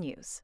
News.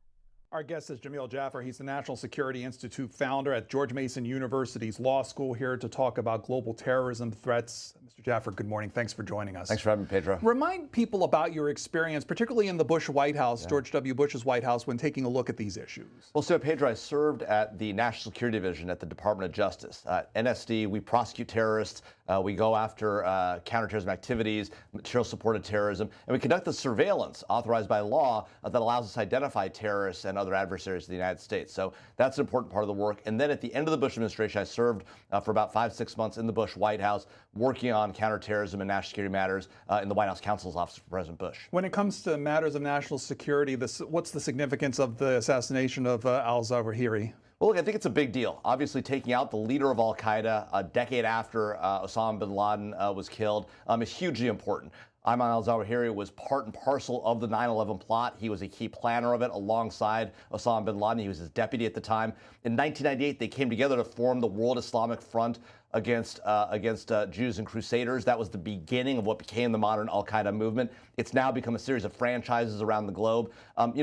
Our guest is Jamil Jaffer. He's the National Security Institute founder at George Mason University's Law School, here to talk about global terrorism threats. Mr. Jaffer, good morning. Thanks for joining us. Thanks for having me, Pedro. Remind people about your experience, particularly in the Bush White House, George W. Bush's White House, when taking a look at these issues. Well, so Pedro, I served at the National Security Division at the Department of Justice. NSD, we prosecute terrorists. We go after counterterrorism activities, material support of terrorism, and we conduct the surveillance authorized by law that allows us to identify terrorists and other adversaries of the United States. So that's an important part of the work. And then at the end of the Bush administration, I served for about 5-6 months in the Bush White House, working on counterterrorism and national security matters in the White House Counsel's Office for President Bush. When it comes to matters of national security, what's the significance of the assassination of Al-Zahrahiri? Well, look, I think it's a big deal. Obviously, taking out the leader of Al-Qaeda a decade after Osama bin Laden was killed is hugely important. Ayman al-Zawahiri was part and parcel of the 9/11 plot. He was a key planner of it alongside Osama bin Laden. He was his deputy at the time. In 1998, they came together to form the World Islamic Front against Jews and Crusaders. That was the beginning of what became the modern Al-Qaeda movement. It's now become a series of franchises around the globe.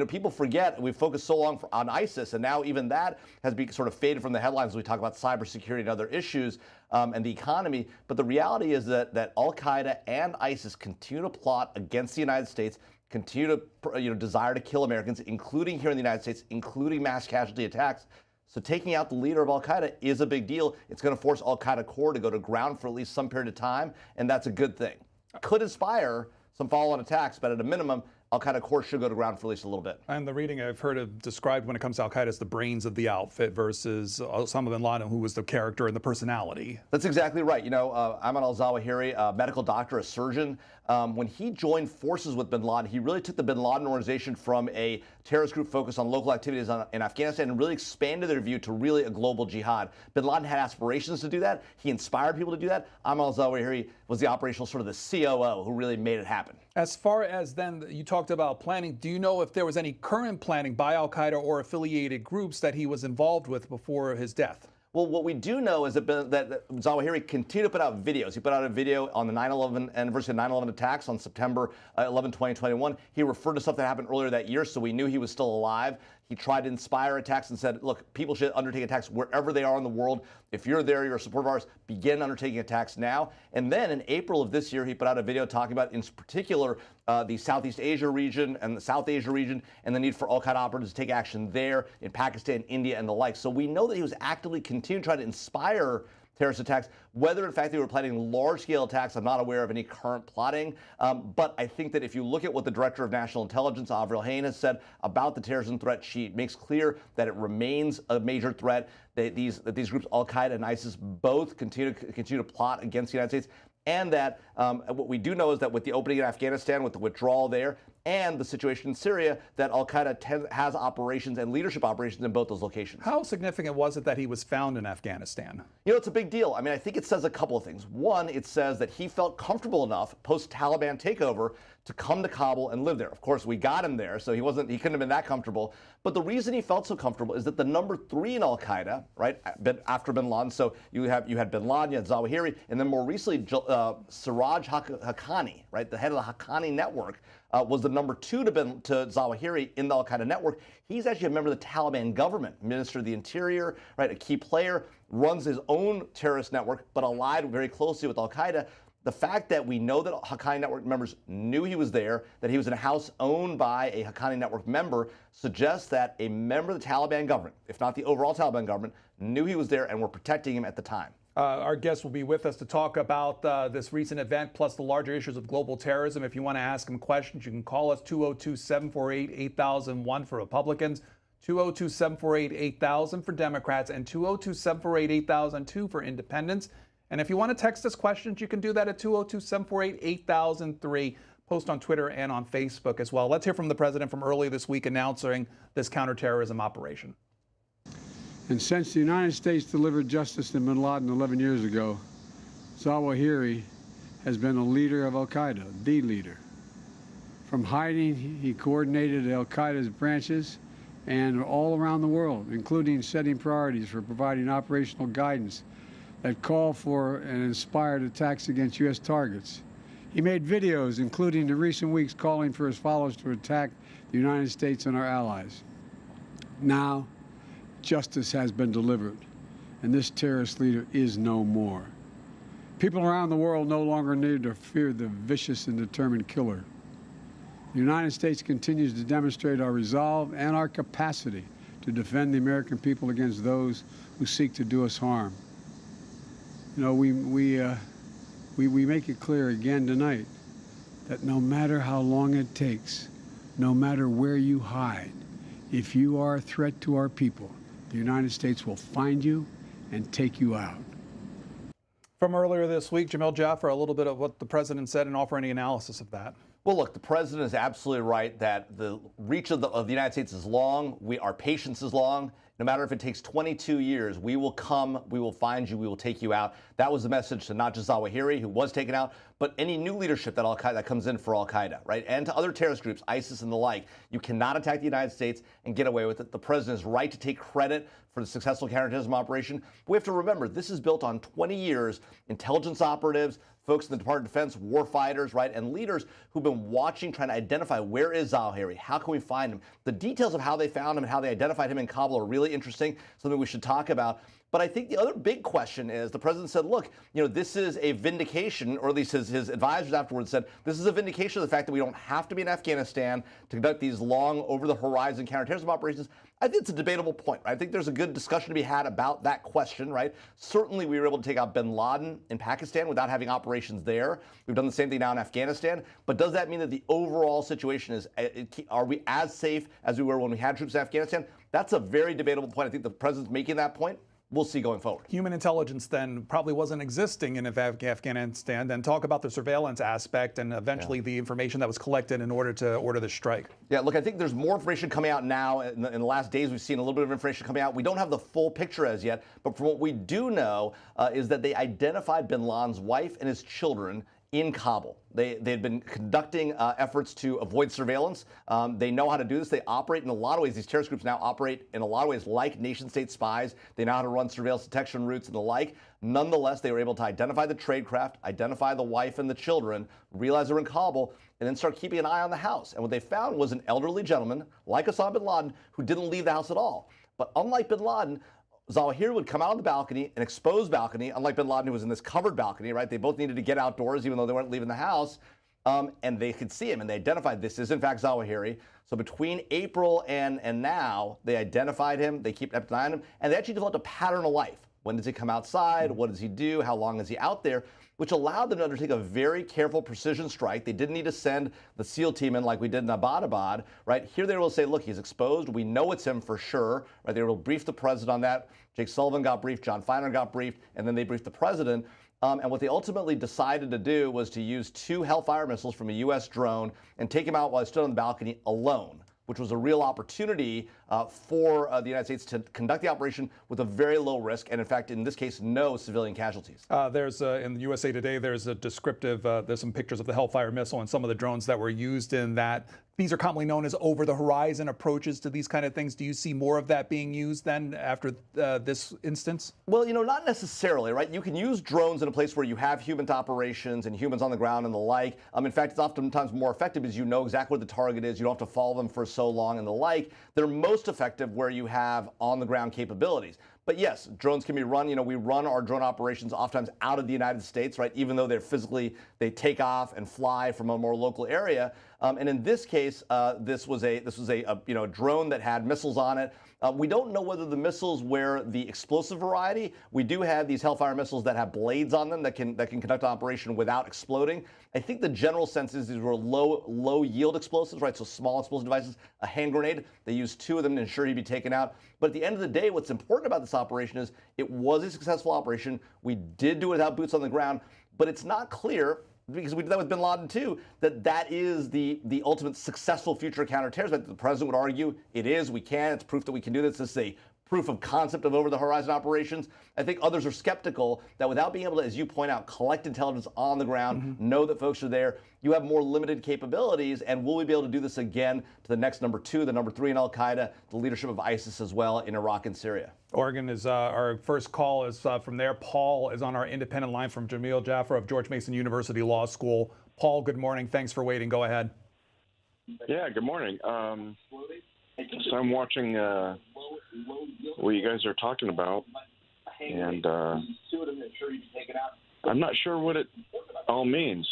People forget we focused so long on ISIS, and now even that has sort of faded from the headlines as we talk about cybersecurity and other issues and the economy. But the reality is that Al-Qaeda and ISIS continue to plot against the United States, continue to desire to kill Americans, including here in the United States, including mass casualty attacks. So taking out the leader of Al-Qaeda is a big deal. It's going to force Al-Qaeda core to go to ground for at least some period of time, and that's a good thing. Could inspire some follow-on attacks, but at a minimum, Al-Qaeda core should go to ground for at least a little bit. And the reading I've heard of described when it comes to Al-Qaeda as the brains of the outfit versus Osama bin Laden, who was the character and the personality. That's exactly right. Ayman al-Zawahiri, a medical doctor, a surgeon, when he joined forces with bin Laden, he really took the bin Laden organization from a terrorist group focused on local activities in Afghanistan and really expanded their view to really a global jihad. Bin Laden had aspirations to do that. He inspired people to do that. Ayman al-Zawahiri was the operational sort of the COO who really made it happen. As far as then, you talked about planning. Do you know if there was any current planning by Al-Qaeda or affiliated groups that he was involved with before his death? Well, what we do know is that Zawahiri continued to put out videos. He put out a video on the 9/11 anniversary of 9/11 attacks on September 11, 2021. He referred to stuff that happened earlier that year, so we knew he was still alive. He tried to inspire attacks and said, look, people should undertake attacks wherever they are in the world. If you're there, you're a supporter of ours, begin undertaking attacks now. And then in April of this year, he put out a video talking about, in particular, the Southeast Asia region and the South Asia region and the need for Al-Qaeda operatives to take action there in Pakistan, India, and the like. So we know that he was actively continuing to try to inspire terrorist attacks. Whether, in fact, they were planning large-scale attacks, I'm not aware of any current plotting. But I think that if you look at what the Director of National Intelligence, Avril Hain, has said about the terrorism threat, she makes clear that it remains a major threat, that these groups, Al-Qaeda and ISIS, both continue to plot against the United States. And that what we do know is that with the opening in Afghanistan, with the withdrawal there, and the situation in Syria, that Al-Qaeda has operations and leadership operations in both those locations. How significant was it that he was found in Afghanistan? It's a big deal. I mean, I think it says a couple of things. One, it says that he felt comfortable enough post-Taliban takeover to come to Kabul and live there. Of course, we got him there, so he couldn't have been that comfortable. But the reason he felt so comfortable is that the number 3 in Al-Qaeda, right, after bin Laden, so you had bin Laden, you had Zawahiri, and then more recently, Siraj Haqqani, right, the head of the Haqqani network, was the number 2 to Zawahiri in the Al-Qaeda network. He's actually a member of the Taliban government, Minister of the Interior, right, a key player, runs his own terrorist network, but allied very closely with Al-Qaeda. The fact that we know that Haqqani network members knew he was there, that he was in a house owned by a Haqqani network member, suggests that a member of the Taliban government, if not the overall Taliban government, knew he was there and were protecting him at the time. Our guest will be with us to talk about this recent event, plus the larger issues of global terrorism. If you want to ask him questions, you can call us 202-748-8001 for Republicans, 202-748-8000 for Democrats, and 202-748-8002 for Independents. And if you want to text us questions, you can do that at 202-748-8003. Post on Twitter and on Facebook as well. Let's hear from the president from earlier this week announcing this counterterrorism operation. And since the United States delivered justice to bin Laden 11 years ago, Zawahiri has been a leader of Al-Qaeda, the leader. From hiding, he coordinated Al-Qaeda's branches and all around the world, including setting priorities for providing operational guidance that call for and inspired attacks against U.S. targets. He made videos, including in recent weeks, calling for his followers to attack the United States and our allies. Now, justice has been delivered, and this terrorist leader is no more. People around the world no longer need to fear the vicious and determined killer. The United States continues to demonstrate our resolve and our capacity to defend the American people against those who seek to do us harm. You know, we make it clear again tonight that no matter how long it takes, no matter where you hide, if you are a threat to our people, the United States will find you and take you out. From earlier this week, Jamil, Jaffer, a little bit of what the president said and offer any analysis of that. Well, look, the president is absolutely right that the reach of the United States is long. Our patience is long. No matter if it takes 22 years, we will come, we will find you, we will take you out. That was the message to not just Al-Zahrahiri, who was taken out, but any new leadership that that comes in for Al-Qaeda, right? And to other terrorist groups, ISIS and the like. You cannot attack the United States and get away with it. The president is right to take credit for the successful counterterrorism operation. But we have to remember, this is built on 20 years, intelligence operatives, folks in the Department of Defense, war fighters, right, and leaders who've been watching, trying to identify where is Al-Zahrahiri, how can we find him. The details of how they found him and how they identified him in Kabul are really interesting, something we should talk about. But I think the other big question is, the president said, look, this is a vindication, or at least his advisors afterwards said, this is a vindication of the fact that we don't have to be in Afghanistan to conduct these long, over-the-horizon counterterrorism operations. I think it's a debatable point. I think there's a good discussion to be had about that question, right? Certainly, we were able to take out bin Laden in Pakistan without having operations there. We've done the same thing now in Afghanistan. But does that mean that the overall situation is, are we as safe as we were when we had troops in Afghanistan? That's a very debatable point. I think the president's making that point. We'll see going forward. Human intelligence then probably wasn't existing in Afghanistan. Then talk about the surveillance aspect and eventually the information that was collected in order to order the strike. Yeah, look, I think there's more information coming out now. In the last days, we've seen a little bit of information coming out. We don't have the full picture as yet, but from what we do know is that they identified bin Laden's wife and his children in Kabul. They'd been conducting efforts to avoid surveillance. They know how to do this. They operate in a lot of ways. These terrorist groups now operate in a lot of ways like nation-state spies. They know how to run surveillance detection routes and the like. Nonetheless, they were able to identify the trade craft, identify the wife and the children, realize they were in Kabul, and then start keeping an eye on the house. And what they found was an elderly gentleman, like Osama bin Laden, who didn't leave the house at all. But unlike bin Laden, Al-Zahrahiri would come out on the balcony, an exposed balcony, unlike bin Laden, who was in this covered balcony, right? They both needed to get outdoors, even though they weren't leaving the house, and they could see him, and they identified this is, in fact, Al-Zahrahiri. So between April and now, they identified him, they keep an eye on him, and they actually developed a pattern of life. When does he come outside? What does he do? How long is he out there? Which allowed them to undertake a very careful precision strike. They didn't need to send the SEAL team in like we did in Abbottabad, right? Here they were able to say, look, he's exposed. We know it's him for sure, right? They were able to brief the president on that. Jake Sullivan got briefed, John Feiner got briefed, and then they briefed the president. And what they ultimately decided to do was to use 2 Hellfire missiles from a U.S. drone and take him out while he stood on the balcony alone, which was a real opportunity for the United States to conduct the operation with a very low risk, and in fact, in this case, no civilian casualties. There's in the USA Today, there's a descriptive, there's some pictures of the Hellfire missile and some of the drones that were used in that. These are commonly known as over-the-horizon approaches to these kind of things. Do you see more of that being used then after this instance? Well, not necessarily, right? You can use drones in a place where you have human operations and humans on the ground and the like. In fact, it's oftentimes more effective because you know exactly what the target is. You don't have to follow them for so long and the like. They're most effective where you have on-the-ground capabilities. But yes, drones can be run. We run our drone operations oftentimes out of the United States, right? Even though they take off and fly from a more local area. And in this case, this was a drone that had missiles on it. We don't know whether the missiles were the explosive variety. We do have these Hellfire missiles that have blades on them that can conduct an operation without exploding. I think the general sense is these were low yield explosives, right? So small explosive devices, a hand grenade. They used 2 of them to ensure he'd be taken out. But at the end of the day, what's important about this operation is it was a successful operation. We did do it without boots on the ground, but it's not clear, because we did that with bin Laden too, that is the ultimate successful future counterterrorism. The president would argue it is, we can, it's proof that we can do this. This is a proof of concept of over-the-horizon operations. I think others are skeptical that without being able to, as you point out, collect intelligence on the ground, know that folks are there, you have more limited capabilities, and will we be able to do this again to the next number 2, the number 3 in Al-Qaeda, the leadership of ISIS as well in Iraq and Syria? Oregon is our first call is from there. Paul is on our independent line from Jamil, Jaffer of George Mason University Law School. Paul, good morning. Thanks for waiting. Go ahead. Yeah, good morning. So I'm watching what you guys are talking about, and I'm not sure what it all means.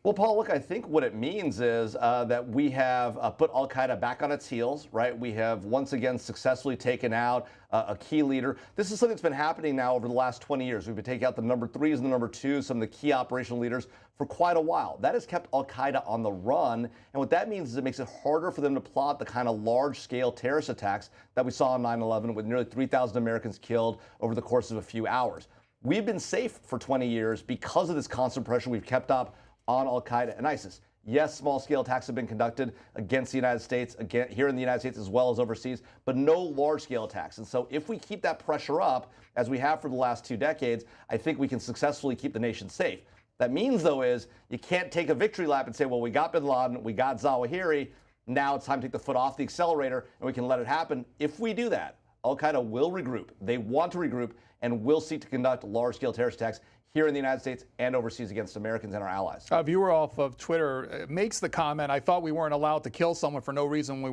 Well, Paul, look, I think what it means is that we have put Al-Qaeda back on its heels, right? We have once again successfully taken out a key leader. This is something that's been happening now over the last 20 years. We've been taking out the number 3s and the number 2s, some of the key operational leaders for quite a while. That has kept Al-Qaeda on the run. And what that means is it makes it harder for them to plot the kind of large-scale terrorist attacks that we saw on 9/11 with nearly 3,000 Americans killed over the course of a few hours. We've been safe for 20 years because of this constant pressure we've kept up on Al-Qaeda and ISIS. Yes, small-scale attacks have been conducted against the United States, again, here in the United States as well as overseas, but no large-scale attacks. And so if we keep that pressure up, as we have for the last 2 decades, I think we can successfully keep the nation safe. That means, though, is you can't take a victory lap and say, well, we got bin Laden, we got Zawahiri, now it's time to take the foot off the accelerator and we can let it happen. If we do that, Al-Qaeda will regroup. They want to regroup and will seek to conduct large-scale terrorist attacks here in the United States and overseas against Americans and our allies. A viewer off of Twitter makes the comment, I thought we weren't allowed to kill someone for no reason we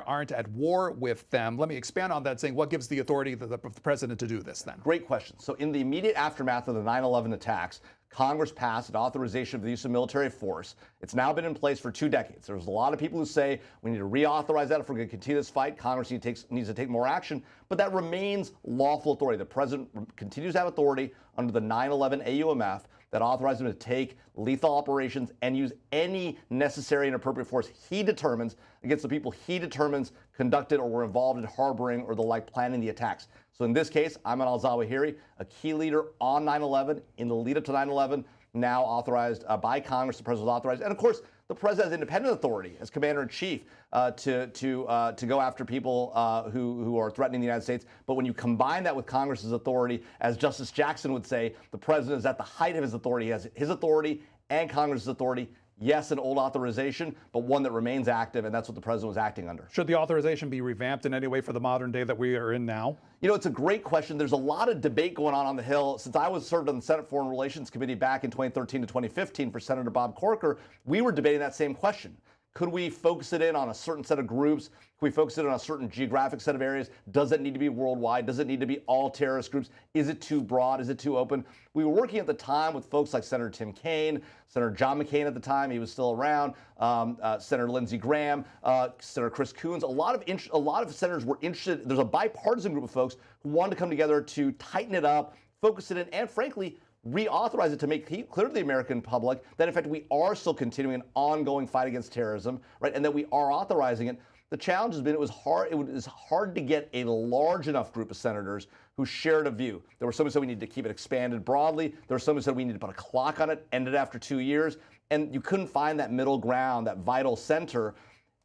aren't at war with them. Let me expand on that, saying what gives the authority to the president to do this then? Great question. So in the immediate aftermath of the 9/11 attacks, Congress passed an authorization for the use of military force. It's now been in place for 2 decades. There's a lot of people who say we need to reauthorize that if we're going to continue this fight. Congress needs to take more action, but that remains lawful authority. The president continues to have authority under the 9/11 AUMF that authorizes him to take lethal operations and use any necessary and appropriate force he determines against the people he determines conducted or were involved in harboring or the like planning the attacks. So in this case, Ayman al-Zawahiri, a key leader on 9/11, in the lead up to 9/11, now authorized by Congress, the president was authorized. And of course, the president has independent authority as commander-in-chief to go after people who are threatening the United States. But when you combine that with Congress's authority, as Justice Jackson would say, the president is at the height of his authority. He has his authority and Congress's authority. Yes, an old authorization, but one that remains active, and that's what the president was acting under. Should the authorization be revamped in any way for the modern day that we are in now? You know, it's a great question. There's a lot of debate going on the Hill. Since I was served on the Senate Foreign Relations Committee back in 2013 to 2015 for Senator Bob Corker, we were debating that same question. Could we focus it in on a certain set of groups? Could we focus it on a certain geographic set of areas? Does it need to be worldwide? Does it need to be all terrorist groups? Is it too broad? Is it too open? We were working at the time with folks like Senator Tim Kaine, Senator John McCain at the time, he was still around, Senator Lindsey Graham, Senator Chris Coons. A lot of senators were interested. There's a bipartisan group of folks who wanted to come together to tighten it up, focus it in, and frankly, reauthorize it to make clear to the American public that, in fact, we are still continuing an ongoing fight against terrorism, right, and that we are authorizing it. The challenge has been it was hard to get a large enough group of senators who shared a view. There were some who said we need to keep it expanded broadly. There were some who said we need to put a clock on it, end it after 2 years. And you couldn't find that middle ground, that vital center.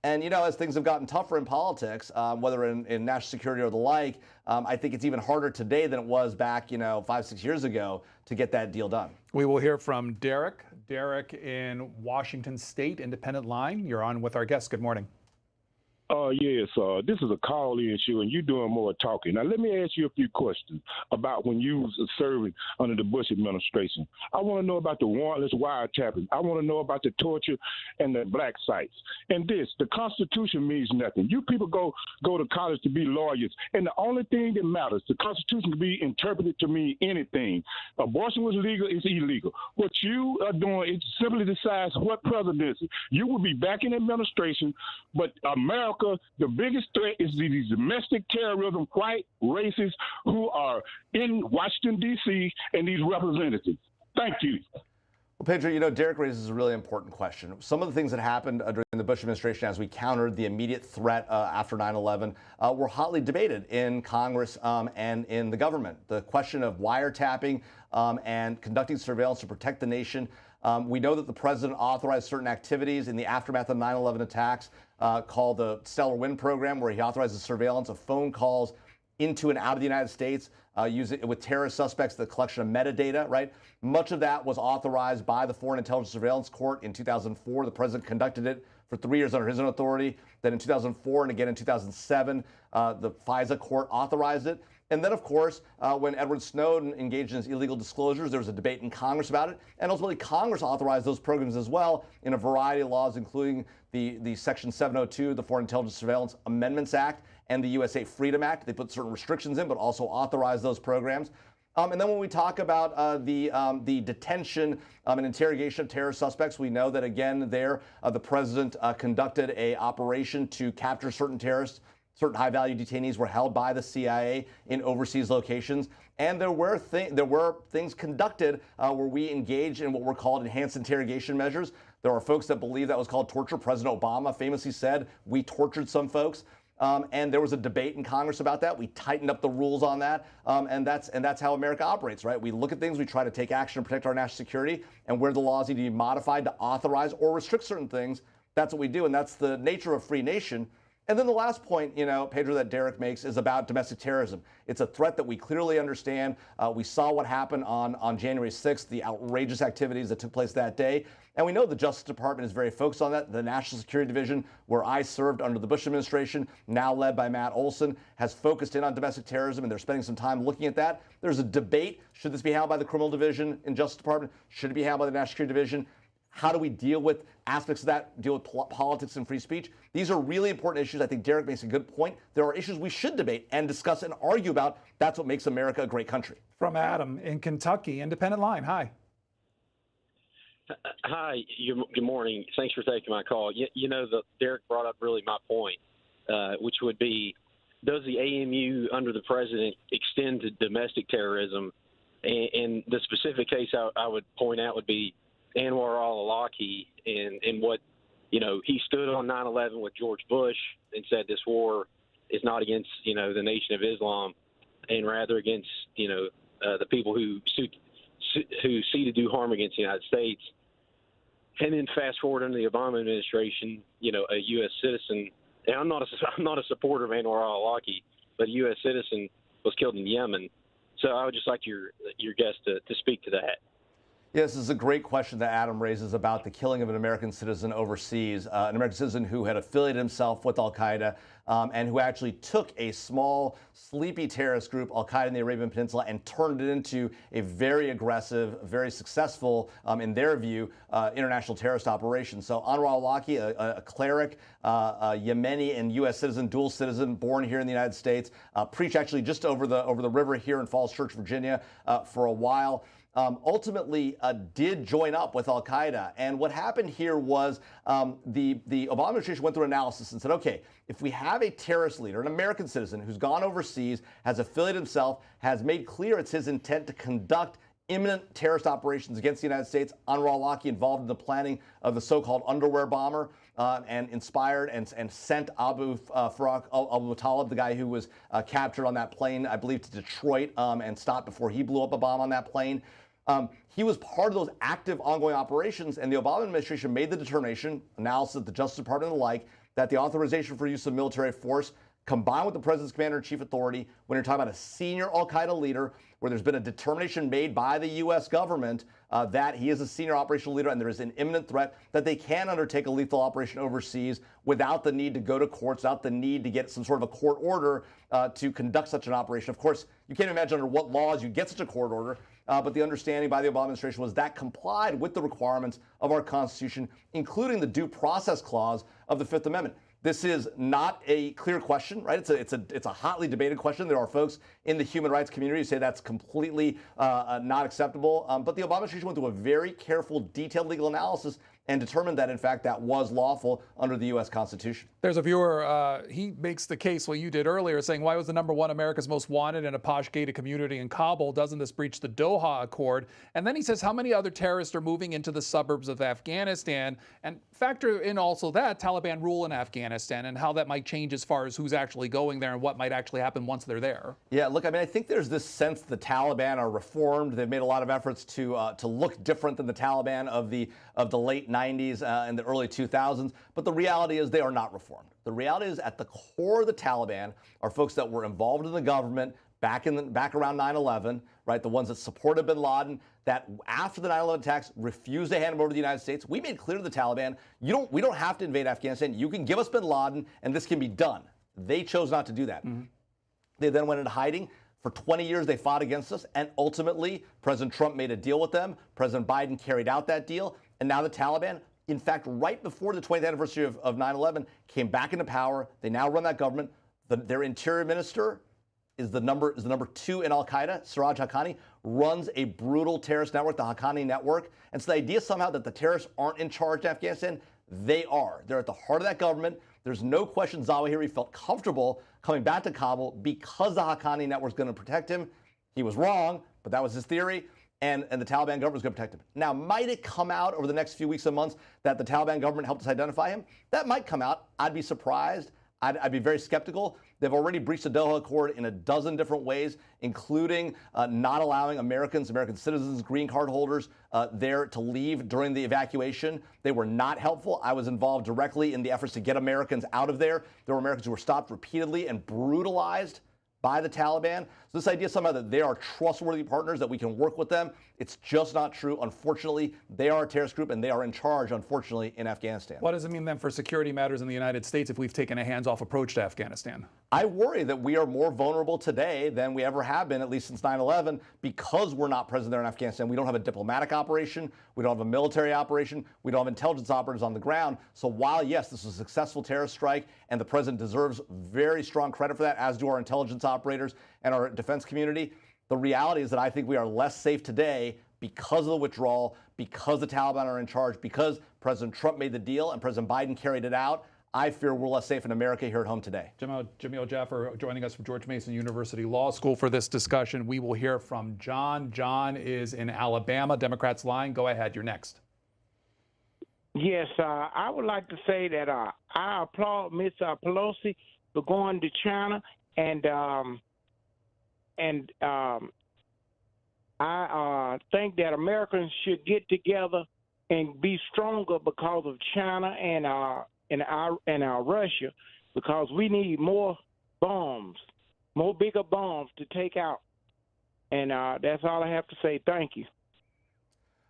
And, you know, as things have gotten tougher in politics, whether in national security or the like, I think it's even harder today than it was back, 5-6 years ago to get that deal done. We will hear from Derek. Derek in Washington State, Independent Line. You're on with our guest. Good morning. Yes, this is a call-in show, and you're doing more talking. Now, let me ask you a few questions about when you was serving under the Bush administration. I want to know about the warrantless wiretapping. I want to know about the torture and the black sites. And the Constitution means nothing. You people go to college to be lawyers, and the only thing that matters, the Constitution can be interpreted to mean anything. Abortion was legal, it's illegal. What you are doing, it simply decides what presidency. You will be back in administration, but America, the biggest threat is these domestic terrorism, white racists who are in Washington, D.C., and these representatives. Thank you. Well, Pedro, Derek raises a really important question. Some of the things that happened during the Bush administration as we countered the immediate threat after 9/11 were hotly debated in Congress and in the government. The question of wiretapping and conducting surveillance to protect the nation. We know that the president authorized certain activities in the aftermath of 9/11 attacks called the Stellar Wind Program, where he authorizes surveillance of phone calls into and out of the United States, using with terrorist suspects, the collection of metadata, right? Much of that was authorized by the Foreign Intelligence Surveillance Court in 2004. The president conducted it for 3 years under his own authority. Then in 2004 and again in 2007, the FISA court authorized it. And then, of course, when Edward Snowden engaged in his illegal disclosures, there was a debate in Congress about it. And ultimately, Congress authorized those programs as well in a variety of laws, including the Section 702, the Foreign Intelligence Surveillance Amendments Act, and the USA Freedom Act. They put certain restrictions in, but also authorized those programs. And then when we talk about the detention and interrogation of terror suspects, we know that, again, there the president conducted an operation to capture certain terrorists. Certain high-value detainees were held by the CIA in overseas locations. And there were things conducted where we engaged in what were called enhanced interrogation measures. There are folks that believe that was called torture. President Obama famously said, we tortured some folks. And there was a debate in Congress about that. We tightened up the rules on that, and that's how America operates, right? We look at things, we try to take action to protect our national security, and where the laws need to be modified to authorize or restrict certain things, that's what we do, and that's the nature of a free nation. And then the last point, Pedro, that Derek makes is about domestic terrorism. It's a threat that we clearly understand. We saw what happened on January 6th, the outrageous activities that took place that day. And we know the Justice Department is very focused on that. The National Security Division, where I served under the Bush administration, now led by Matt Olson, has focused in on domestic terrorism, and they're spending some time looking at that. There's a debate. Should this be handled by the Criminal Division in Justice Department? Should it be handled by the National Security Division? How do we deal with aspects of that, deal with politics and free speech? These are really important issues. I think Derek makes a good point. There are issues we should debate and discuss and argue about. That's what makes America a great country. From Adam in Kentucky, Independent Line. Hi. Hi. Good morning. Thanks for taking my call. Derek brought up really my point, which would be, does the AMU under the president extend to domestic terrorism? And the specific case I would point out would be Anwar al-Awlaki and what, he stood on 9/11 with George Bush and said this war is not against, the Nation of Islam and rather against, the people who seek to do harm against the United States. And then fast forward under the Obama administration, a U.S. citizen, and I'm not a supporter of Anwar al-Awlaki, but a U.S. citizen was killed in Yemen. So I would just like your guest to speak to that. Yes, this is a great question that Adam raises about the killing of an American citizen overseas, an American citizen who had affiliated himself with Al-Qaeda and who actually took a small, sleepy terrorist group, Al-Qaeda in the Arabian Peninsula, and turned it into a very aggressive, very successful, in their view, international terrorist operation. So Anwar al-Awlaki, a cleric, a Yemeni and U.S. citizen, dual citizen, born here in the United States, preached actually just over the river here in Falls Church, Virginia, for a while. Ultimately did join up with Al-Qaeda. And what happened here was the Obama administration went through analysis and said, okay, if we have a terrorist leader, an American citizen who's gone overseas, has affiliated himself, has made clear it's his intent to conduct imminent terrorist operations against the United States, Anwar al-Awlaki involved in the planning of the so-called underwear bomber, and inspired and sent Abu Faraq al-Muttalib, the guy who was captured on that plane, I believe, to Detroit and stopped before he blew up a bomb on that plane. He was part of those active ongoing operations, and the Obama administration made the determination, analysis of the Justice Department and the like, that the authorization for use of military force combined with the president's commander-in-chief authority, when you're talking about a senior al-Qaeda leader, where there's been a determination made by the U.S. government that he is a senior operational leader and there is an imminent threat that they can undertake a lethal operation overseas without the need to go to courts, without the need to get some sort of a court order to conduct such an operation. Of course, you can't imagine under what laws you get such a court order, but the understanding by the Obama administration was that complied with the requirements of our Constitution, including the Due Process Clause of the Fifth Amendment. This is not a clear question, right? It's a hotly debated question. There are folks in the human rights community who say that's completely not acceptable. But the Obama administration went through a very careful, detailed legal analysis and determined that, in fact, that was lawful under the U.S. Constitution. There's a viewer, he makes the case what you did earlier, saying, why was the #1 America's Most Wanted in a posh gated community in Kabul? Doesn't this breach the Doha Accord? And then he says, how many other terrorists are moving into the suburbs of Afghanistan? And factor in also that Taliban rule in Afghanistan and how that might change as far as who's actually going there and what might actually happen once they're there. Yeah, look, I mean, I think there's this sense the Taliban are reformed. They've made a lot of efforts to look different than the Taliban of the late 90s and the early 2000s. But the reality is they are not reformed. The reality is at the core of the Taliban are folks that were involved in the government back around 9/11, right? The ones that supported bin Laden, that after the 9/11 attacks refused to hand him over to the United States. We made clear to the Taliban, we don't have to invade Afghanistan. You can give us bin Laden and this can be done. They chose not to do that. Mm-hmm. They then went into hiding. For 20 years, they fought against us, and ultimately, President Trump made a deal with them. President Biden carried out that deal, and now the Taliban, in fact, right before the 20th anniversary of 9/11, came back into power. They now run that government. Their interior minister is the number 2 in Al-Qaeda. Siraj Haqqani runs a brutal terrorist network, the Haqqani network. And so the idea somehow that the terrorists aren't in charge in Afghanistan, they are. They're at the heart of that government. There's no question Zawahiri felt comfortable coming back to Kabul because the Haqqani network is going to protect him. He was wrong, but that was his theory. And the Taliban government is going to protect him. Now, might it come out over the next few weeks and months that the Taliban government helped us identify him? That might come out. I'd be surprised. I'd be very skeptical. They've already breached the Doha Accord in a dozen different ways, including not allowing American citizens, green card holders there to leave during the evacuation. They were not helpful. I was involved directly in the efforts to get Americans out of there. There were Americans who were stopped repeatedly and brutalized by the Taliban. So this idea somehow that they are trustworthy partners, that we can work with them, it's just not true. Unfortunately, they are a terrorist group and they are in charge, unfortunately, in Afghanistan. What does it mean then for security matters in the United States if we've taken a hands-off approach to Afghanistan? I worry that we are more vulnerable today than we ever have been, at least since 9/11, because we're not present there in Afghanistan. We don't have a diplomatic operation. We don't have a military operation. We don't have intelligence operatives on the ground. So while, yes, this was a successful terrorist strike, and the president deserves very strong credit for that, as do our intelligence operators and our defense community, the reality is that I think we are less safe today because of the withdrawal, because the Taliban are in charge, because President Trump made the deal and President Biden carried it out. I fear we're less safe in America here at home today. Jamil Jaffer joining us from George Mason University Law School for this discussion. We will hear from John. John is in Alabama. Democrats line. Go ahead. You're next. Yes, I would like to say that I applaud Ms. Pelosi for going to China, and I think that Americans should get together and be stronger because of China and our Russia, because we need more bombs, more bigger bombs to take out. And that's all I have to say. Thank you.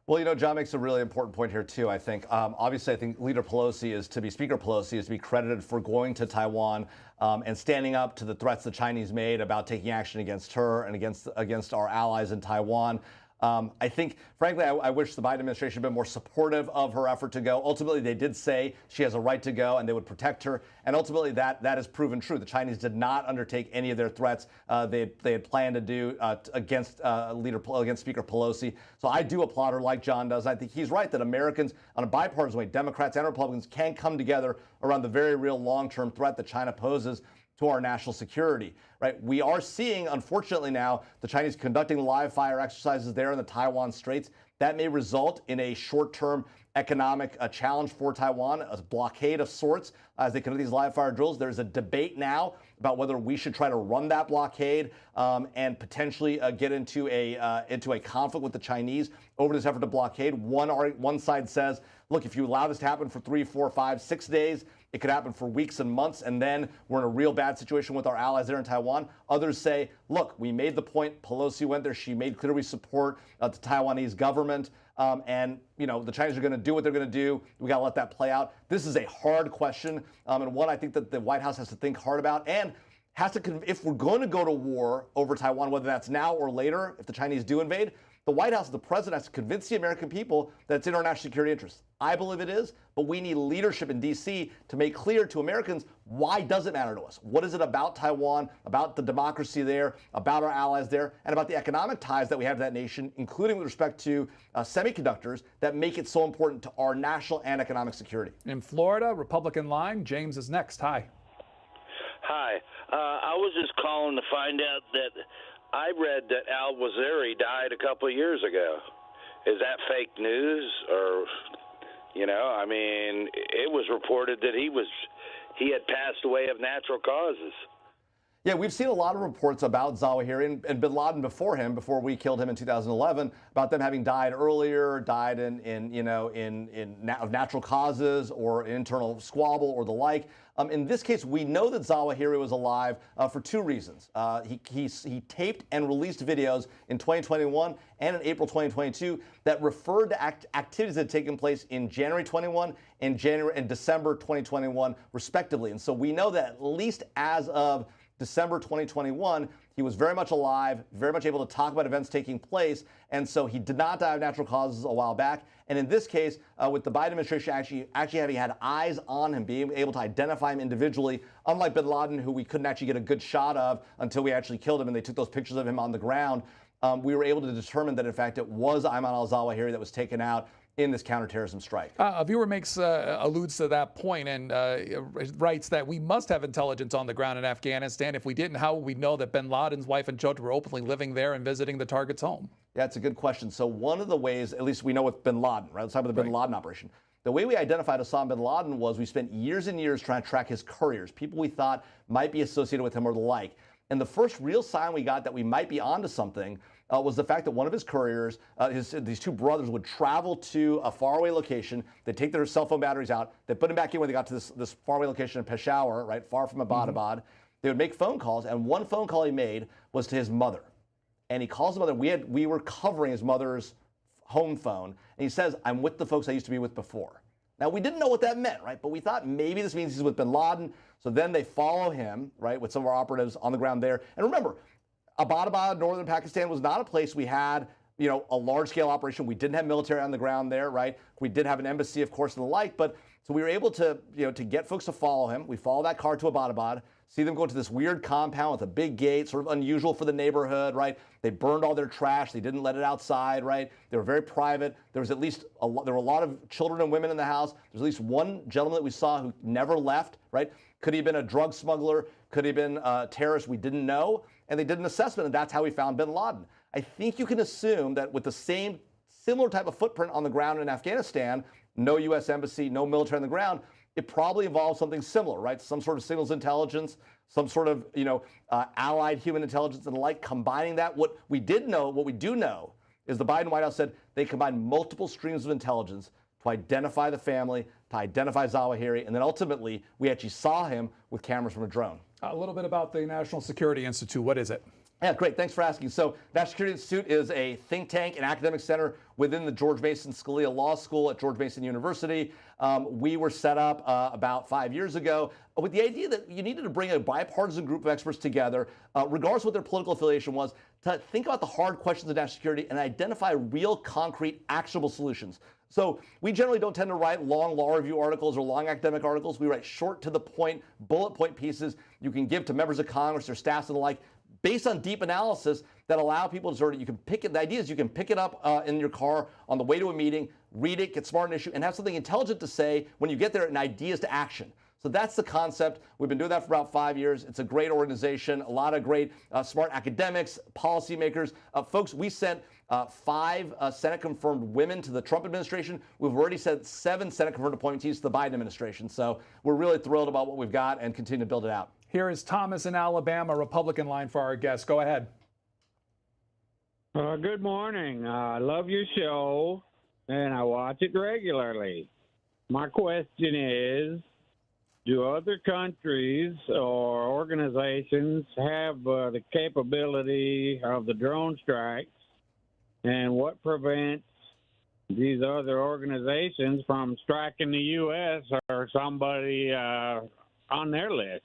Well, you know, John makes a really important point here, too, I think. Obviously, I think Speaker Pelosi is to be credited for going to Taiwan and standing up to the threats the Chinese made about taking action against her and against our allies in Taiwan. I think, frankly, I wish the Biden administration had been more supportive of her effort to go. Ultimately, they did say she has a right to go and they would protect her. And ultimately, that has proven true. The Chinese did not undertake any of their threats they had planned to do against Speaker Pelosi. So I do applaud her like John does. I think he's right that Americans, on a bipartisan way, Democrats and Republicans, can come together around the very real long-term threat that China poses to our national security, right? We are seeing, unfortunately now, the Chinese conducting live fire exercises there in the Taiwan Straits. That may result in a short-term economic challenge for Taiwan, a blockade of sorts as they conduct these live fire drills. There's a debate now about whether we should try to run that blockade and potentially get into a conflict with the Chinese over this effort to blockade. One side says, look, if you allow this to happen for 3, 4, 5, 6 days, it could happen for weeks and months, and then we're in a real bad situation with our allies there in Taiwan. Others say, look, we made the point. Pelosi went there. She made clear we support the Taiwanese government. And, you know, the Chinese are going to do what they're going to do. We got to let that play out. This is a hard question, and one I think that the White House has to think hard about and has to, if we're going to go to war over Taiwan, whether that's now or later, if the Chinese do invade, the White House, the president, has to convince the American people that it's in our national security interests. I believe it is, but we need leadership in D.C. to make clear to Americans why does it matter to us? What is it about Taiwan, about the democracy there, about our allies there, and about the economic ties that we have to that nation, including with respect to semiconductors, that make it so important to our national and economic security? In Florida, Republican line, James is next. Hi. Hi. I was just calling to find out that I read that Al-Zahrahiri died a couple of years ago. Is that fake news? Or, you know, I mean, it was reported that he had passed away of natural causes. Yeah, we've seen a lot of reports about Zawahiri and bin Laden before him, before we killed him in 2011, about them having died earlier, died of natural causes or internal squabble or the like. In this case, we know that Zawahiri was alive for two reasons. He taped and released videos in 2021 and in April 2022 that referred to activities that had taken place in January 21 and December 2021, respectively. And so we know that at least as of December 2021, he was very much alive, very much able to talk about events taking place, and so he did not die of natural causes a while back. And in this case, with the Biden administration actually having had eyes on him, being able to identify him individually, unlike bin Laden, who we couldn't actually get a good shot of until we actually killed him and they took those pictures of him on the ground, we were able to determine that, in fact, it was Ayman al-Zawahiri that was taken out in this counterterrorism strike. A viewer alludes to that point and writes that we must have intelligence on the ground in Afghanistan. If we didn't, how would we know that bin Laden's wife and children were openly living there and visiting the target's home? Yeah, it's a good question. So one of the ways, at least we know with bin Laden, right? Let's talk about the bin Laden operation. The way we identified Osama bin Laden was we spent years and years trying to track his couriers, people we thought might be associated with him or the like. And the first real sign we got that we might be onto something was the fact that one of his couriers, these two brothers, would travel to a faraway location. They'd take their cell phone batteries out. They'd put them back in when they got to this faraway location in Peshawar, right, far from Abbottabad. They would make phone calls, and one phone call he made was to his mother. And he calls his mother. We were covering his mother's home phone, and he says, "I'm with the folks I used to be with before." Now, we didn't know what that meant, right? But we thought maybe this means he's with bin Laden. So then they follow him, right, with some of our operatives on the ground there. And remember, Abbottabad, northern Pakistan, was not a place we had, a large-scale operation. We didn't have military on the ground there, right? We did have an embassy, of course, and the like. But so we were able to, to get folks to follow him. We follow that car to Abbottabad, see them go to this weird compound with a big gate, sort of unusual for the neighborhood, right? They burned all their trash. They didn't let it outside, right? They were very private. There was at least there were a lot of children and women in the house. There's at least one gentleman that we saw who never left, right? Could he have been a drug smuggler? Could he have been a terrorist? We didn't know. And they did an assessment, and that's how we found bin Laden. I think you can assume that with the similar type of footprint on the ground in Afghanistan, no U.S. embassy, no military on the ground, it probably involves something similar, right? Some sort of signals intelligence, some sort of, allied human intelligence and the like, combining that. What we do know is the Biden White House said they combined multiple streams of intelligence to identify the family, to identify Zawahiri, and then ultimately we actually saw him with cameras from a drone. A little bit about the National Security Institute. What is it? Yeah, great. Thanks for asking. So, National Security Institute is a think tank, an academic center within the George Mason Scalia Law School at George Mason University. We were set up about 5 years ago with the idea that you needed to bring a bipartisan group of experts together, regardless of what their political affiliation was, to think about the hard questions of national security and identify real, concrete, actionable solutions. So we generally don't tend to write long law review articles or long academic articles. We write short to the point, bullet point pieces you can give to members of Congress, their staffs and the like, based on deep analysis that allow people to sort of, the idea is you can pick it up in your car on the way to a meeting, read it, get smart on an issue, and have something intelligent to say when you get there and ideas to action. So that's the concept. We've been doing that for about 5 years. It's a great organization, a lot of great smart academics, policymakers. Folks, we sent 5 Senate-confirmed women to the Trump administration. We've already sent 7 Senate-confirmed appointees to the Biden administration. So we're really thrilled about what we've got and continue to build it out. Here is Thomas in Alabama, Republican line for our guest. Go ahead. Good morning. I love your show, and I watch it regularly. My question is, do other countries or organizations have the capability of the drone strikes, and what prevents these other organizations from striking the U.S. or somebody on their list?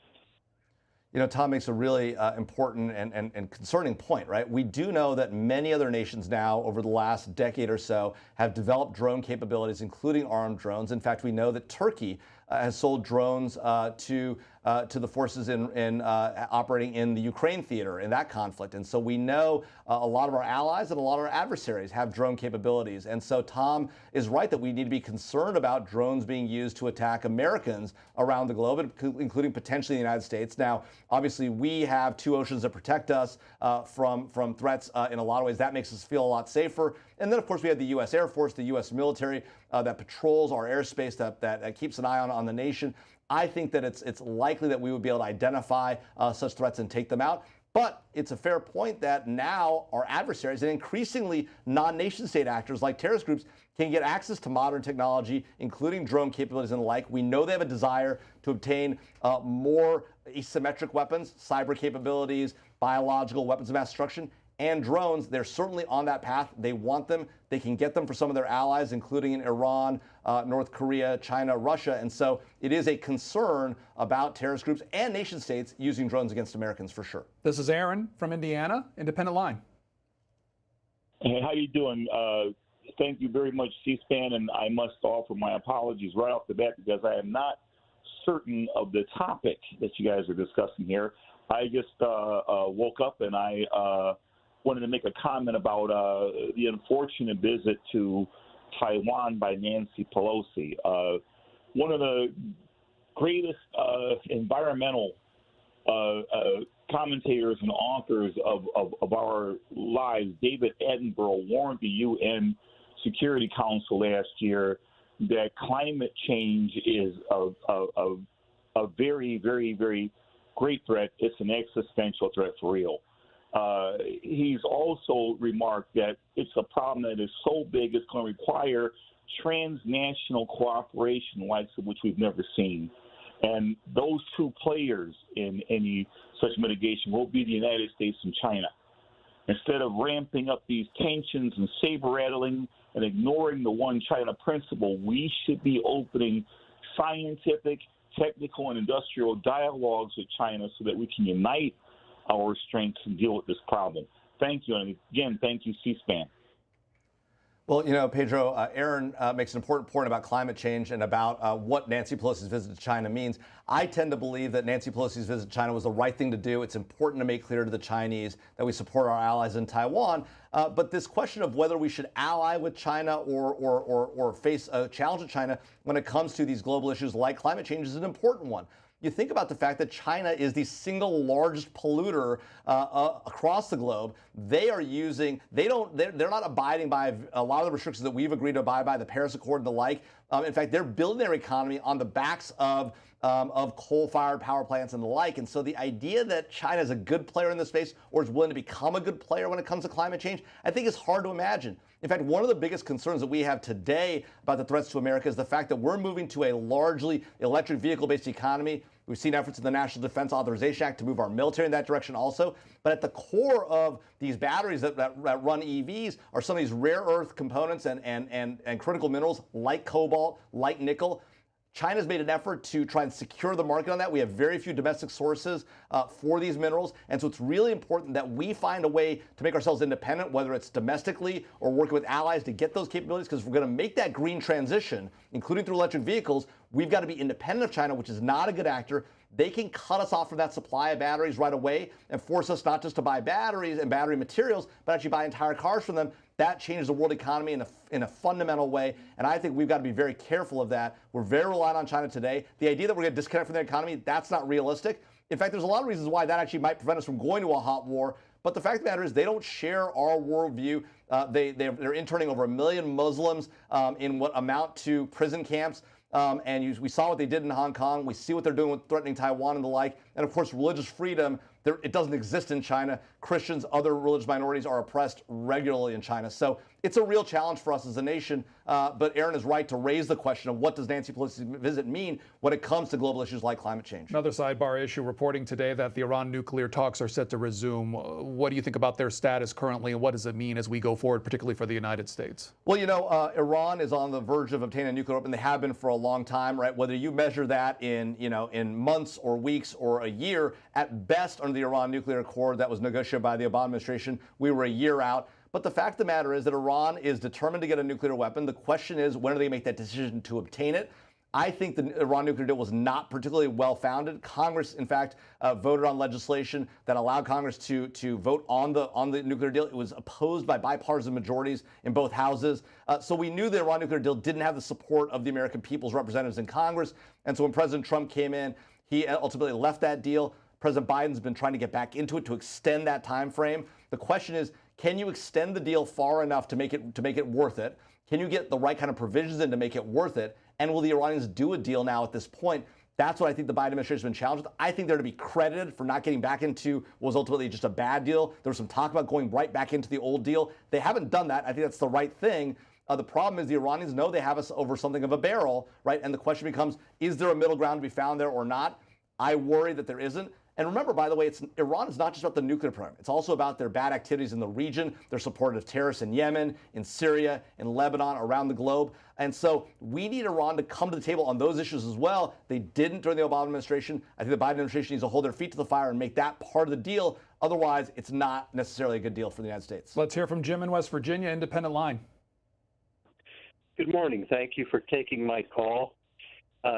Tom makes a really important and concerning point, right? We do know that many other nations now, over the last decade or so, have developed drone capabilities, including armed drones. In fact, we know that Turkey has sold drones to the forces in operating in the Ukraine theater in that conflict. And so we know a lot of our allies and a lot of our adversaries have drone capabilities. And so Tom is right that we need to be concerned about drones being used to attack Americans around the globe, including potentially the United States. Now, obviously, we have 2 oceans that protect us from threats in a lot of ways. That makes us feel a lot safer. And then, of course, we have the U.S. Air Force, the U.S. military that patrols our airspace, that keeps an eye on the nation. I think that it's likely that we would be able to identify such threats and take them out. But it's a fair point that now our adversaries and increasingly non-nation state actors like terrorist groups can get access to modern technology, including drone capabilities and the like. We know they have a desire to obtain more asymmetric weapons, cyber capabilities, biological weapons of mass destruction. and drones. They're certainly on that path. They want them. They can get them for some of their allies, including in Iran, North Korea, China, Russia. And so it is a concern about terrorist groups and nation states using drones against Americans for sure. This is Aaron from Indiana, Independent Line. Hey, how you doing? Thank you very much, C-SPAN, and I must offer my apologies right off the bat because I am not certain of the topic that you guys are discussing here. I just woke up and I wanted to make a comment about the unfortunate visit to Taiwan by Nancy Pelosi. One of the greatest environmental commentators and authors of our lives, David Attenborough, warned the UN Security Council last year that climate change is a very, very, very great threat. It's an existential threat for real. He's also remarked that it's a problem that is so big it's going to require transnational cooperation like which we've never seen. And those two players in any such mitigation will be the United States and China. Instead of ramping up these tensions and saber-rattling and ignoring the one China principle, we should be opening scientific, technical, and industrial dialogues with China so that we can unite our strengths and deal with this problem. Thank you. And again, thank you, C-SPAN. Well, you know, Pedro, Aaron makes an important point about climate change and about what Nancy Pelosi's visit to China means. I tend to believe that Nancy Pelosi's visit to China was the right thing to do. It's important to make clear to the Chinese that we support our allies in Taiwan. But this question of whether we should ally with China or face a challenge with China when it comes to these global issues like climate change is an important one. You think about the fact that China is the single largest polluter across the globe. They are using, they're not abiding by a lot of the restrictions that we've agreed to abide by, the Paris Accord and the like. In fact, they're building their economy on the backs of coal-fired power plants and the like. And so the idea that China is a good player in this space or is willing to become a good player when it comes to climate change, I think is hard to imagine. In fact, one of the biggest concerns that we have today about the threats to America is the fact that we're moving to a largely electric vehicle-based economy. We've seen efforts in the National Defense Authorization Act to move our military in that direction also. But at the core of these batteries that run EVs are some of these rare earth components and critical minerals like cobalt, like nickel. China's made an effort to try and secure the market on that. We have very few domestic sources for these minerals. And so it's really important that we find a way to make ourselves independent, whether it's domestically or working with allies to get those capabilities, because if we're going to make that green transition, including through electric vehicles, we've got to be independent of China, which is not a good actor. They can cut us off from that supply of batteries right away and force us not just to buy batteries and battery materials, but actually buy entire cars from them. That changes the world economy in a fundamental way, and I think we've got to be very careful of that. We're very reliant on China today. The idea that we're going to disconnect from their economy, that's not realistic. In fact, there's a lot of reasons why that actually might prevent us from going to a hot war. But the fact of the matter is they don't share our worldview. They're interning over 1 million Muslims in what amount to prison camps. We saw what they did in Hong Kong. We see what they're doing with threatening Taiwan and the like. And of course, religious freedom, it doesn't exist in China. Christians, other religious minorities are oppressed regularly in China. So it's a real challenge for us as a nation. But Aaron is right to raise the question of what does Nancy Pelosi's visit mean when it comes to global issues like climate change. Another sidebar issue reporting today that the Iran nuclear talks are set to resume. What do you think about their status currently, and what does it mean as we go forward, particularly for the United States? Well, you know, Iran is on the verge of obtaining a nuclear weapon. They have been for a long time, right? Whether you measure that in months or weeks or a year, at best under the Iran nuclear accord that was negotiated by the Obama administration, we were a year out. But the fact of the matter is that Iran is determined to get a nuclear weapon. The question is, when do they make that decision to obtain it? I think the Iran nuclear deal was not particularly well-founded. Congress, in fact, voted on legislation that allowed Congress to vote on the nuclear deal. It was opposed by bipartisan majorities in both houses. So we knew the Iran nuclear deal didn't have the support of the American people's representatives in Congress. And so when President Trump came in, he ultimately left that deal. President Biden's been trying to get back into it to extend that time frame. The question is, can you extend the deal far enough to make it worth it? Can you get the right kind of provisions in to make it worth it? And will the Iranians do a deal now at this point? That's what I think the Biden administration has been challenged with. I think they're to be credited for not getting back into what was ultimately just a bad deal. There was some talk about going right back into the old deal. They haven't done that. I think that's the right thing. The problem is the Iranians know they have us over something of a barrel, right? And the question becomes, is there a middle ground to be found there or not? I worry that there isn't. And remember, by the way, Iran is not just about the nuclear program. It's also about their bad activities in the region, their support of terrorists in Yemen, in Syria, in Lebanon, around the globe. And so we need Iran to come to the table on those issues as well. They didn't during the Obama administration. I think the Biden administration needs to hold their feet to the fire and make that part of the deal. Otherwise, it's not necessarily a good deal for the United States. Let's hear from Jim in West Virginia, independent line. Good morning. Thank you for taking my call.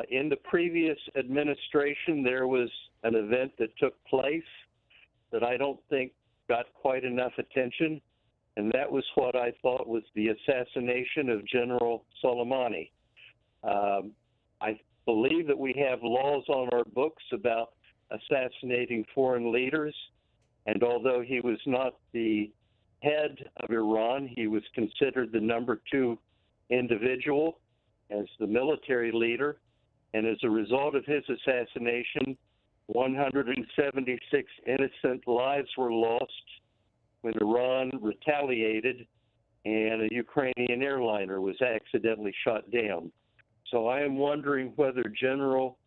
In the previous administration, there was an event that took place that I don't think got quite enough attention, and that was what I thought was the assassination of General Solomoni. I believe that we have laws on our books about assassinating foreign leaders, and although he was not the head of Iran, he was considered the number 2 individual as the military leader. And as a result of his assassination, 176 innocent lives were lost when Iran retaliated and a Ukrainian airliner was accidentally shot down. So I am wondering whether General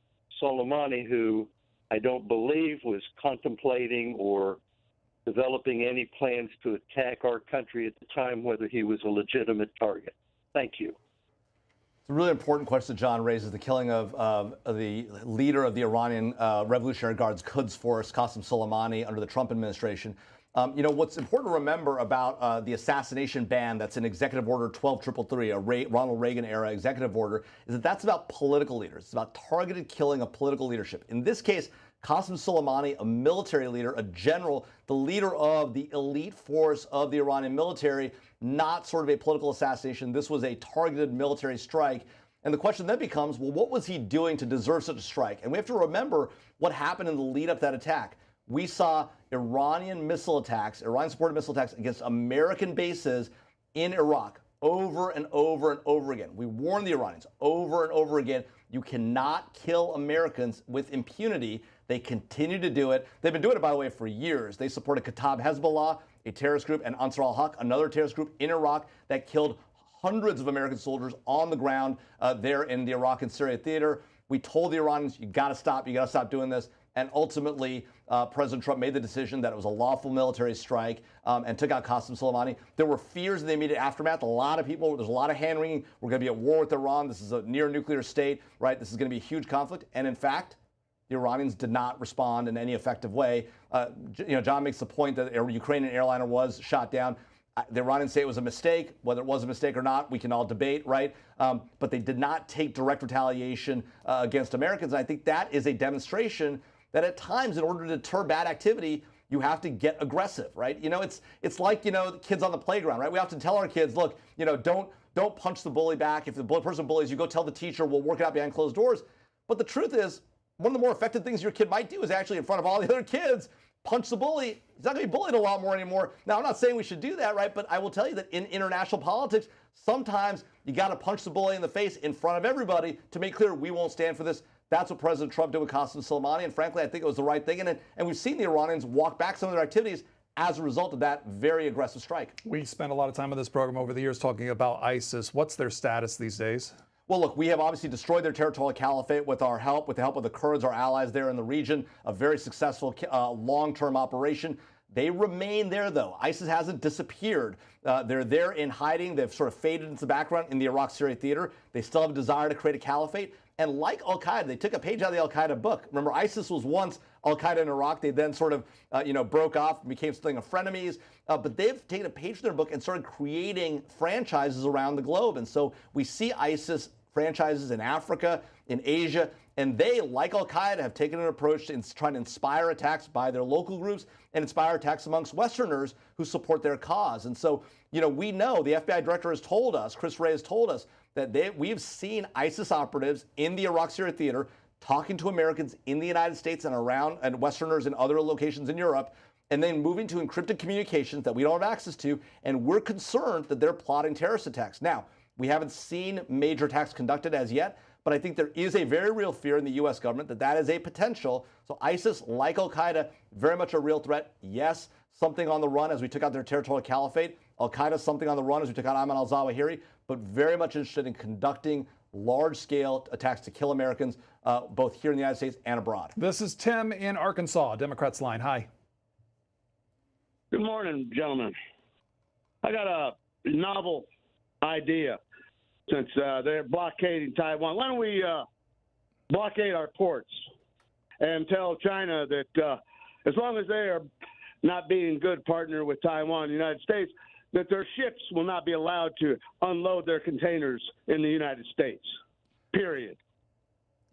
Solomoni, who I don't believe was contemplating or developing any plans to attack our country at the time, whether he was a legitimate target. Thank you. It's a really important question John raises, the killing of the leader of the Iranian Revolutionary Guard's Quds Force, Qasem Soleimani, under the Trump administration. You know, what's important to remember about the assassination ban that's in Executive Order 12333, a Ronald Reagan-era executive order, is that that's about political leaders. It's about targeted killing of political leadership. In this case, Qasem Soleimani, a military leader, a general, the leader of the elite force of the Iranian military, not sort of a political assassination. This was a targeted military strike. And the question then becomes, well, what was he doing to deserve such a strike? And we have to remember what happened in the lead up to that attack. We saw Iranian missile attacks, Iranian-supported missile attacks against American bases in Iraq over and over and over again. We warned the Iranians over and over again, you cannot kill Americans with impunity. They continue to do it. They've been doing it, by the way, for years. They supported Kataib Hezbollah, a terrorist group, and Ansar al-Haq, another terrorist group in Iraq that killed hundreds of American soldiers on the ground there in the Iraq and Syria theater. We told the Iranians, you got to stop doing this. And ultimately, President Trump made the decision that it was a lawful military strike and took out Qasem Soleimani. There were fears in the immediate aftermath. A lot of people, there's a lot of hand-wringing. We're going to be at war with Iran. This is a near-nuclear state, right? This is going to be a huge conflict. And in fact, the Iranians did not respond in any effective way. John makes the point that a Ukrainian airliner was shot down. The Iranians say it was a mistake. Whether it was a mistake or not, we can all debate, right? But they did not take direct retaliation against Americans. And I think that is a demonstration that at times, in order to deter bad activity, you have to get aggressive, right? You know, it's like, the kids on the playground, right? We have to tell our kids, look, don't punch the bully back. If the person bullies you, go tell the teacher, we'll work it out behind closed doors. But the truth is, one of the more effective things your kid might do is actually in front of all the other kids, punch the bully. He's not going to be bullied a lot more anymore. Now, I'm not saying we should do that, right? But I will tell you that in international politics, sometimes you got to punch the bully in the face in front of everybody to make clear we won't stand for this. That's what President Trump did with Qasem Soleimani, and frankly, I think it was the right thing. And we've seen the Iranians walk back some of their activities as a result of that very aggressive strike. We spent a lot of time on this program over the years talking about ISIS. What's their status these days? Well, look, we have obviously destroyed their territorial caliphate with our help, with the help of the Kurds, our allies there in the region, a very successful long-term operation. They remain there, though. ISIS hasn't disappeared. They're there in hiding. They've sort of faded into the background in the Iraq-Syria theater. They still have a desire to create a caliphate. And like Al-Qaeda, they took a page out of the Al-Qaeda book. Remember, ISIS was once Al-Qaeda in Iraq. They then sort of, broke off and became something of frenemies. But they've taken a page from their book and started creating franchises around the globe. And so we see ISIS franchises in Africa, in Asia, and they, like Al-Qaeda, have taken an approach to trying to inspire attacks by their local groups and inspire attacks amongst Westerners who support their cause. And so, we know, the FBI director has told us, Chris Wray has told us, that we've seen ISIS operatives in the Iraq-Syria theater talking to Americans in the United States and around, and Westerners in other locations in Europe, and then moving to encrypted communications that we don't have access to, and we're concerned that they're plotting terrorist attacks. Now, we haven't seen major attacks conducted as yet, but I think there is a very real fear in the U.S. government that is a potential. So ISIS, like Al-Qaeda, very much a real threat. Yes, something on the run as we took out their territorial caliphate. Al-Qaeda, something on the run as we took out Ayman al-Zawahiri, but very much interested in conducting large-scale attacks to kill Americans, both here in the United States and abroad. This is Tim in Arkansas, Democrats line. Hi. Good morning, gentlemen. I got a novel idea. Since they're blockading Taiwan, why don't we blockade our ports and tell China that as long as they are not being a good partner with Taiwan, the United States, that their ships will not be allowed to unload their containers in the United States, period.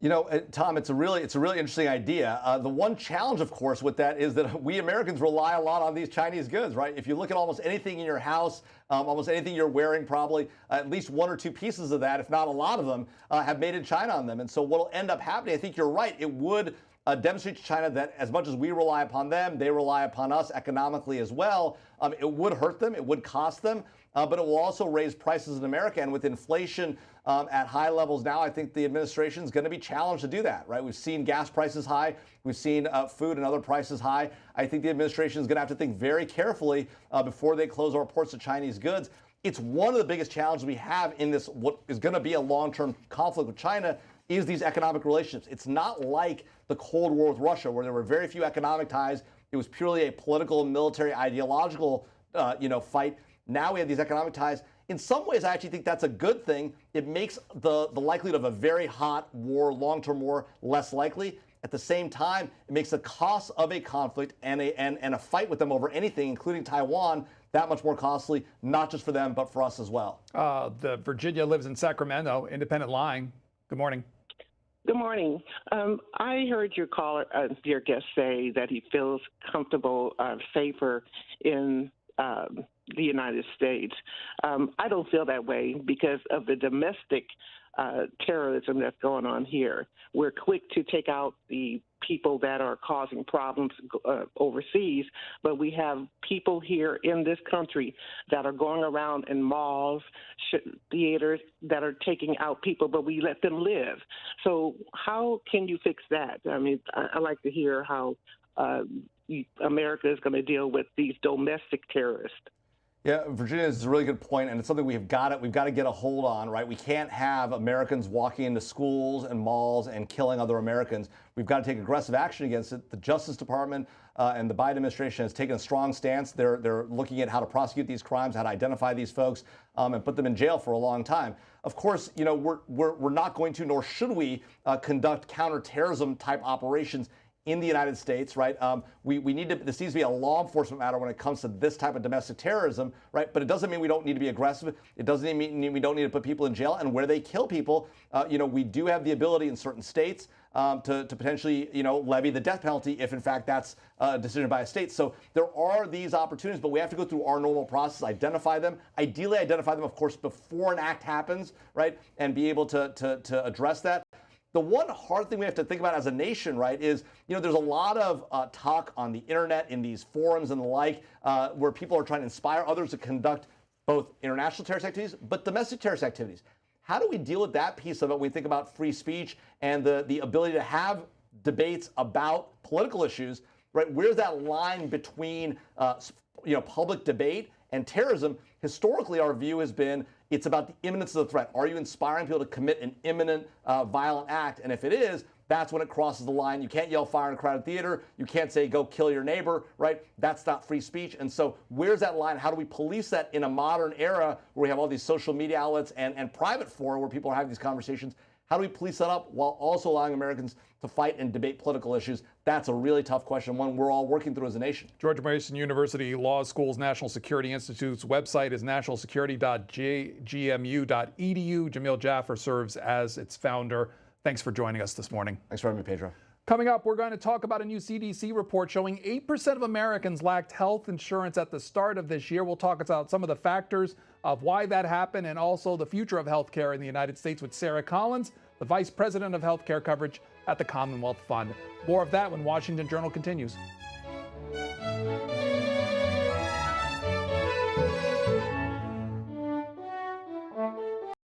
You know, Tom, it's a really interesting idea. The one challenge, of course, with that is that we Americans rely a lot on these Chinese goods, right? If you look at almost anything in your house, almost anything you're wearing, probably at least one or two pieces of that, if not a lot of them, have made in China on them. And so what will end up happening, I think you're right, it would demonstrate to China that as much as we rely upon them, they rely upon us economically as well. It would hurt them, it would cost them, but it will also raise prices in America. And with inflation at high levels now, I think the administration is going to be challenged to do that, right? We've seen gas prices high. We've seen food and other prices high. I think the administration is going to have to think very carefully before they close our ports to Chinese goods. It's one of the biggest challenges we have in this, what is going to be a long-term conflict with China, is these economic relationships. It's not like the Cold War with Russia, where there were very few economic ties. It was purely a political, military, ideological, fight. Now we have these economic ties. In some ways, I actually think that's a good thing. It makes the likelihood of a very hot war, long-term war, less likely. At the same time, it makes the cost of a conflict and a fight with them over anything, including Taiwan, that much more costly, not just for them, but for us as well. The Virginia lives in Sacramento, independent line. Good morning. Good morning. I heard your caller, your guest, say that he feels comfortable, safer in the United States. I don't feel that way because of the domestic terrorism that's going on here. We're quick to take out the people that are causing problems overseas, but we have people here in this country that are going around in malls, theaters that are taking out people, but we let them live. So how can you fix that? I mean, I like to hear how America is going to deal with these domestic terrorists. Yeah, Virginia is a really good point, and it's something we've got to get a hold on, right? We can't have Americans walking into schools and malls and killing other Americans. We've got to take aggressive action against it. The Justice Department and the Biden administration has taken a strong stance. They're looking at how to prosecute these crimes, how to identify these folks, and put them in jail for a long time. Of course, we're not going to, nor should we, conduct counterterrorism type operations in the United States, right? This needs to be a law enforcement matter when it comes to this type of domestic terrorism, right? But it doesn't mean we don't need to be aggressive. It doesn't mean we don't need to put people in jail. And where they kill people, we do have the ability in certain states to potentially, levy the death penalty if, in fact, that's a decision by a state. So there are these opportunities, but we have to go through our normal process, identify them, ideally identify them, of course, before an act happens, right? And be able to address that. The one hard thing we have to think about as a nation, right, is, there's a lot of talk on the internet, in these forums and the like, where people are trying to inspire others to conduct both international terrorist activities, but domestic terrorist activities. How do we deal with that piece of it when we think about free speech and the ability to have debates about political issues, right? Where's that line between, public debate and terrorism? Historically, our view has been it's about the imminence of the threat. Are you inspiring people to commit an imminent violent act? And if it is, that's when it crosses the line. You can't yell fire in a crowded theater. You can't say go kill your neighbor, right? That's not free speech. And so where's that line? How do we police that in a modern era where we have all these social media outlets and private forums where people are having these conversations? How do we police that up while also allowing Americans to fight and debate political issues? That's a really tough question, one we're all working through as a nation. George Mason University Law School's National Security Institute's website is nationalsecurity.gmu.edu. Jamil Jaffer serves as its founder. Thanks for joining us this morning. Thanks for having me, Pedro. Coming up, we're going to talk about a new CDC report showing 8% of Americans lacked health insurance at the start of this year. We'll talk about some of the factors of why that happened and also the future of healthcare in the United States with Sarah Collins, the Vice President of Healthcare Coverage at the Commonwealth Fund. More of that when Washington Journal continues.